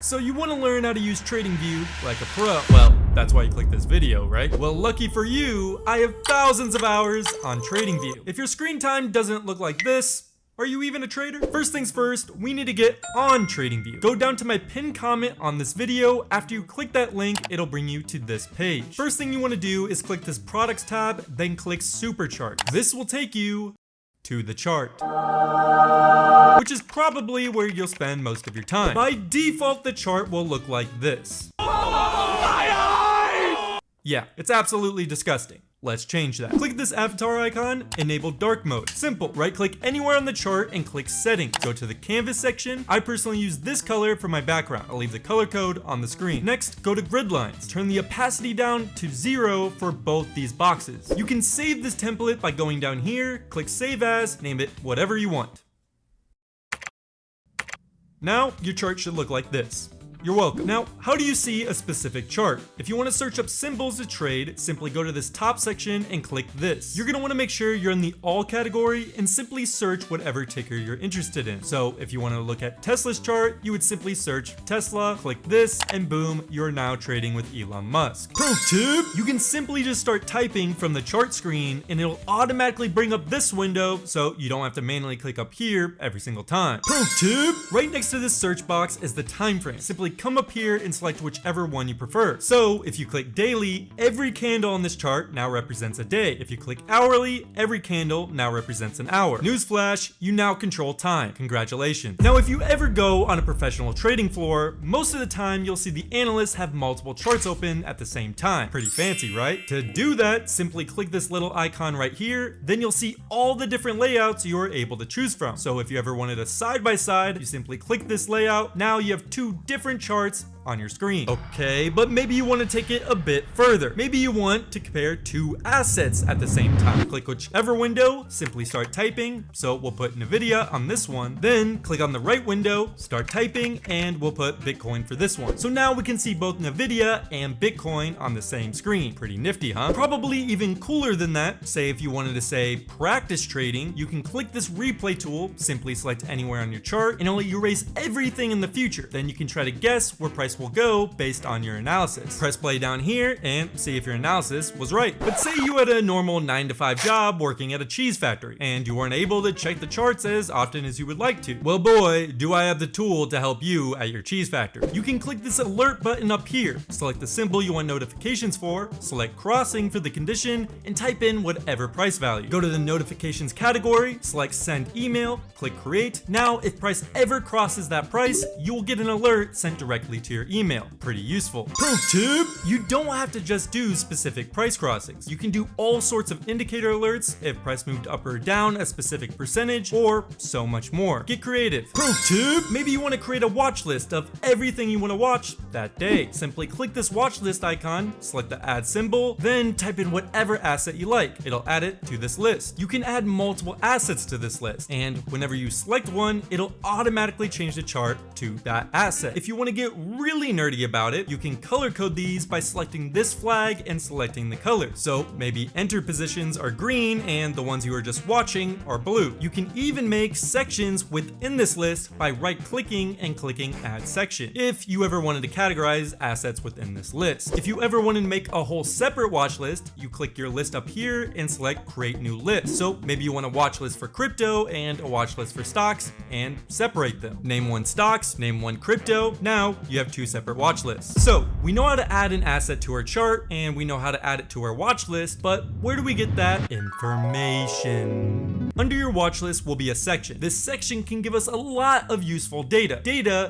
So you want to learn how to use TradingView like a pro. Well, that's why you click this video, right? Well, lucky for you, I have thousands of hours on TradingView. If your screen time doesn't look like this, are you even a trader? First things first, we need to get on TradingView. Go down to my pinned comment on this video. After you click that link, it'll bring you to this page. First thing you want to do is click this products tab, then click super chart. This will take you to the chart, which is probably where you'll spend most of your time. By default, the chart will look like this. Yeah, it's absolutely disgusting. Let's change that. Click this avatar icon, enable dark mode. Simple, right click anywhere on the chart and click settings. Go to the canvas section. I personally use this color for my background. I'll leave the color code on the screen. Next, go to grid lines. Turn the opacity down to 0 for both these boxes. You can save this template by going down here, click save as, name it whatever you want. Now, your chart should look like this. You're welcome. Now, how do you see a specific chart? If you want to search up symbols to trade, simply go to this top section and click this. You're going to want to make sure you're in the all category and simply search whatever ticker you're interested in. So if you want to look at Tesla's chart, you would simply search Tesla, click this, and boom, you're now trading with Elon Musk. Pro tip, you can simply just start typing from the chart screen and it'll automatically bring up this window so you don't have to manually click up here every single time. Pro tip, right next to this search box is the time frame. Simply come up here and select whichever one you prefer. So if you click daily, every candle on this chart now represents a day. If you click hourly, every candle now represents an hour. Newsflash, you now control time. Congratulations. Now, if you ever go on a professional trading floor, most of the time you'll see the analysts have multiple charts open at the same time. Pretty fancy, right? To do that, simply click this little icon right here. Then you'll see all the different layouts you are able to choose from. So if you ever wanted a side-by-side, you simply click this layout. Now you have two different charts on your screen. Okay, but maybe you want to take it a bit further. Maybe you want to compare two assets at the same time. Click whichever window, simply start typing. So we'll put Nvidia on this one. Then click on the right window, start typing, and we'll put Bitcoin for this one. So now we can see both Nvidia and Bitcoin on the same screen. Pretty nifty, huh? Probably even cooler than that. Say if you wanted to say practice trading, you can click this replay tool, simply select anywhere on your chart, and it'll erase everything in the future. Then you can try to guess where price will go based on your analysis. Press play down here and see if your analysis was right. But say you had a normal 9-to-5 job working at a cheese factory and you weren't able to check the charts as often as you would like to. Well boy, do I have the tool to help you at your cheese factory. You can click this alert button up here, select the symbol you want notifications for, select crossing for the condition, and type in whatever price value. Go to the notifications category, select send email, click create. Now if price ever crosses that price, you will get an alert sent directly to your email. Pretty useful. Pro tip, you don't have to just do specific price crossings. You can do all sorts of indicator alerts if price moved up or down a specific percentage, or so much more. Get creative. Pro tip, maybe you want to create a watch list of everything you want to watch that day. Simply click this watch list icon, select the add symbol, then type in whatever asset you like. It'll add it to this list. You can add multiple assets to this list, and whenever you select one, it'll automatically change the chart to that asset. If you want to get really nerdy about it, you can color code these by selecting this flag and selecting the color. So maybe enter positions are green and the ones you are just watching are blue. You can even make sections within this list by right clicking and clicking add section if you ever wanted to categorize assets within this list. If you ever wanted to make a whole separate watch list, you click your list up here and select create new list. So maybe you want a watch list for crypto and a watch list for stocks and separate them. Name one stocks, name one crypto. Now you have two separate watch lists. So we know how to add an asset to our chart and we know how to add it to our watch list, but where do we get that information? Under your watch list will be a section. This section can give us a lot of useful data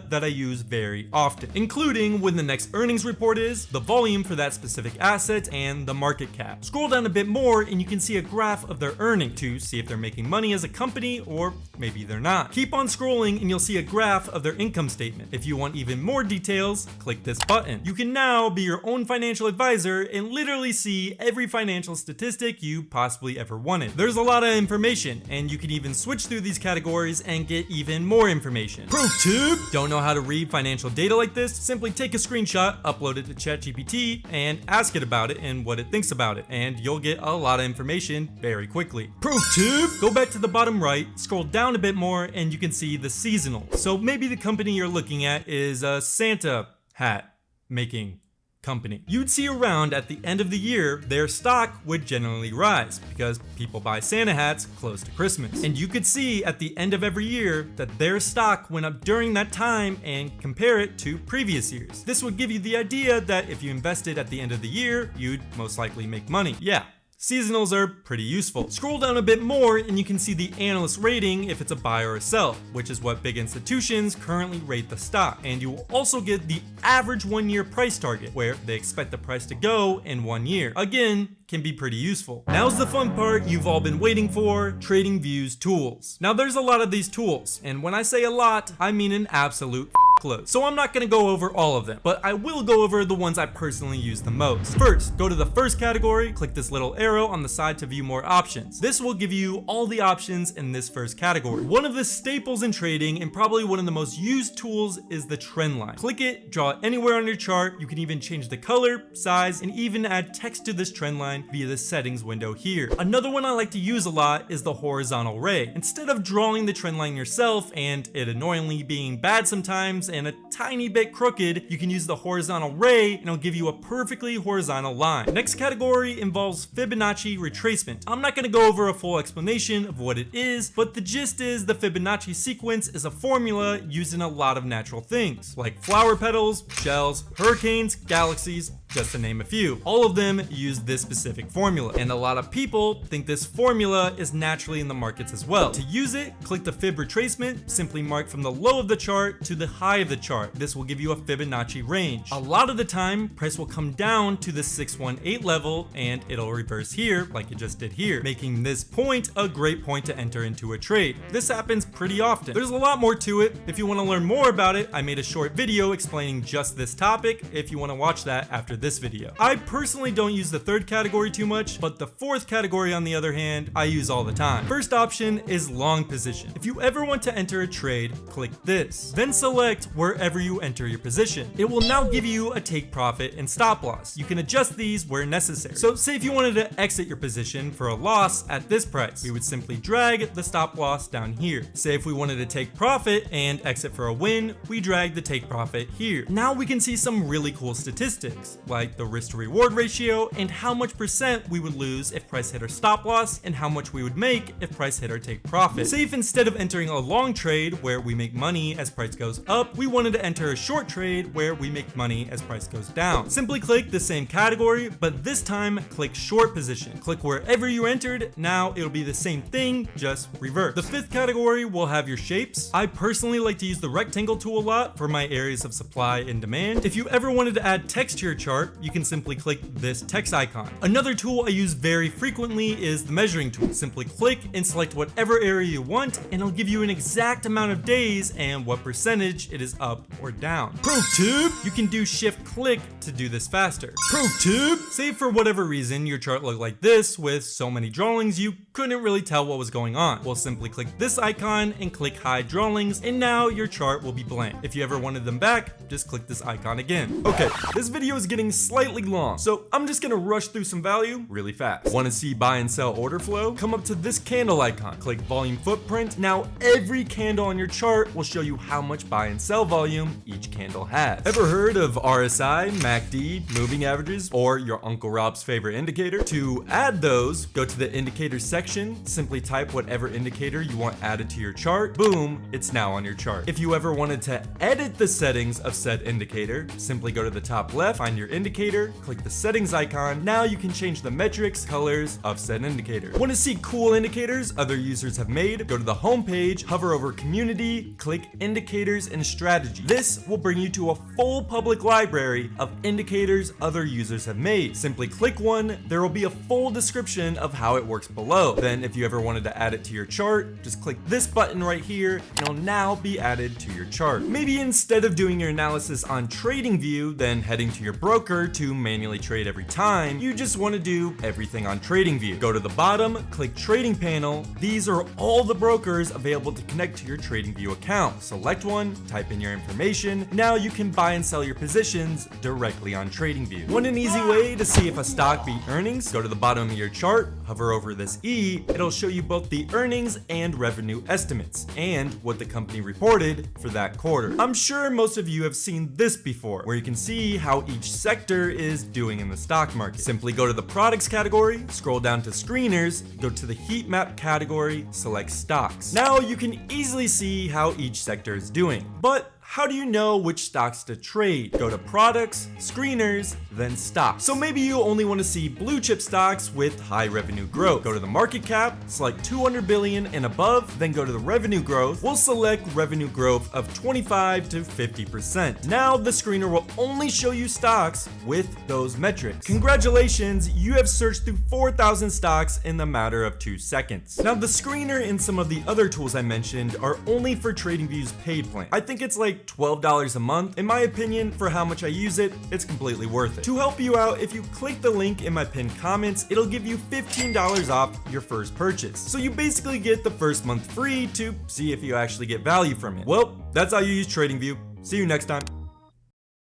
that I use very often, including when the next earnings report is, the volume for that specific asset, and the market cap. Scroll down a bit more and you can see a graph of their earning to see if they're making money as a company or maybe they're not. Keep on scrolling and you'll see a graph of their income statement. If you want even more details, click this button. You can now be your own financial advisor and literally see every financial statistic you possibly ever wanted. There's a lot of information and you can even switch through these categories and get even more information. Pro tip! Don't know how to read financial data like this? Simply take a screenshot, upload it to ChatGPT, and ask it about it and what it thinks about it, and you'll get a lot of information very quickly. Pro tip! Go back to the bottom right, scroll down a bit more, and you can see the seasonal. So maybe the company you're looking at is Santa Santa hat making company. You'd see around at the end of the year, their stock would generally rise because people buy Santa hats close to Christmas. And you could see at the end of every year that their stock went up during that time and compare it to previous years. This would give you the idea that if you invested at the end of the year, you'd most likely make money. Yeah. Seasonals are pretty useful. Scroll down a bit more and you can see the analyst rating if it's a buy or a sell, which is what big institutions currently rate the stock. And you will also get the average 1-year price target, where they expect the price to go in 1 year. Again, can be pretty useful. Now's the fun part you've all been waiting for, TradingView's tools. Now there's a lot of these tools, and when I say a lot, I mean an absolute load. So I'm not gonna go over all of them, but I will go over the ones I personally use the most. First, go to the first category, click this little arrow on the side to view more options. This will give you all the options in this first category. One of the staples in trading and probably one of the most used tools is the trend line. Click it, draw it anywhere on your chart. You can even change the color, size, and even add text to this trend line via the settings window here. Another one I like to use a lot is the horizontal ray. Instead of drawing the trend line yourself and it annoyingly being bad sometimes and a tiny bit crooked, you can use the horizontal ray and it'll give you a perfectly horizontal line. Next category involves Fibonacci retracement. I'm not going to go over a full explanation of what it is, but the gist is the Fibonacci sequence is a formula used in a lot of natural things like flower petals, shells, hurricanes, galaxies, just to name a few. All of them use this specific formula, and a lot of people think this formula is naturally in the markets as well. To use it, click the Fib retracement, simply mark from the low of the chart to the high of the chart. This will give you a Fibonacci range. A lot of the time, price will come down to the 618 level and it'll reverse here like it just did here, making this point a great point to enter into a trade. This happens pretty often. There's a lot more to it. If you want to learn more about it, I made a short video explaining just this topic if you want to watch that after this video. I personally don't use the third category too much, but the fourth category on the other hand, I use all the time. First option is long position. If you ever want to enter a trade, click this. Then select wherever you enter your position. It will now give you a take profit and stop loss. You can adjust these where necessary. So say if you wanted to exit your position for a loss at this price, we would simply drag the stop loss down here. Say if we wanted to take profit and exit for a win, we drag the take profit here. Now we can see some really cool statistics, like the risk to reward ratio and how much percent we would lose if price hit our stop loss and how much we would make if price hit our take profit. Say if instead of entering a long trade where we make money as price goes up, we wanted to enter a short trade where we make money as price goes down. Simply click the same category, but this time click short position. Click wherever you entered. Now it'll be the same thing, just reverse. The fifth category will have your shapes. I personally like to use the rectangle tool a lot for my areas of supply and demand. If you ever wanted to add text to your chart, you can simply click this text icon. Another tool I use very frequently is the measuring tool. Simply click and select whatever area you want, and it'll give you an exact amount of days and what percentage it is up or down. Pro tip, you can do shift click to do this faster. Pro tip, say for whatever reason your chart looked like this with so many drawings you couldn't really tell what was going on. We'll simply click this icon and click hide drawings, and now your chart will be blank. If you ever wanted them back, just click this icon again. Okay, this video is getting slightly long, so I'm just gonna rush through some value really fast. Want to see buy and sell order flow? Come up to this candle icon, click volume footprint. Now every candle on your chart will show you how much buy and sell volume each candle has. Ever heard of RSI, MACD, moving averages, or your Uncle Rob's favorite indicator? To add those, go to the indicator section, simply type whatever indicator you want added to your chart. Boom, it's now on your chart. If you ever wanted to edit the settings of said indicator, simply go to the top left, find your indicator, click the settings icon. Now you can change the metrics, colors of said indicator. Want to see cool indicators other users have made? Go to the home page, hover over community, click indicators and strategy. This will bring you to a full public library of indicators other users have made. Simply click one, there will be a full description of how it works below. Then if you ever wanted to add it to your chart, just click this button right here and it'll now be added to your chart. Maybe instead of doing your analysis on TradingView, then heading to your broker broker to manually trade every time. You just want to do everything on TradingView. Go to the bottom, click Trading Panel. These are all the brokers available to connect to your TradingView account. Select one, type in your information. Now you can buy and sell your positions directly on TradingView. Want an easy way to see if a stock beat earnings? Go to the bottom of your chart, hover over this E. It'll show you both the earnings and revenue estimates and what the company reported for that quarter. I'm sure most of you have seen this before, where you can see how each sector is doing in the stock market. Simply go to the products category, scroll down to screeners, go to the heat map category, select stocks. Now you can easily see how each sector is doing. But how do you know which stocks to trade? Go to products, screeners, then stocks. So maybe you only want to see blue chip stocks with high revenue growth. Go to the market cap, select 200 billion and above, then go to the revenue growth. We'll select revenue growth of 25 to 50%. Now the screener will only show you stocks with those metrics. Congratulations, you have searched through 4,000 stocks in the matter of 2 seconds. Now the screener and some of the other tools I mentioned are only for TradingView's paid plan. I think it's like $12 a month. In my opinion, for how much I use it, it's completely worth it. To help you out, if you click the link in my pinned comments, it'll give you $15 off your first purchase. So you basically get the first month free to see if you actually get value from it. Well, that's how you use TradingView. See you next time.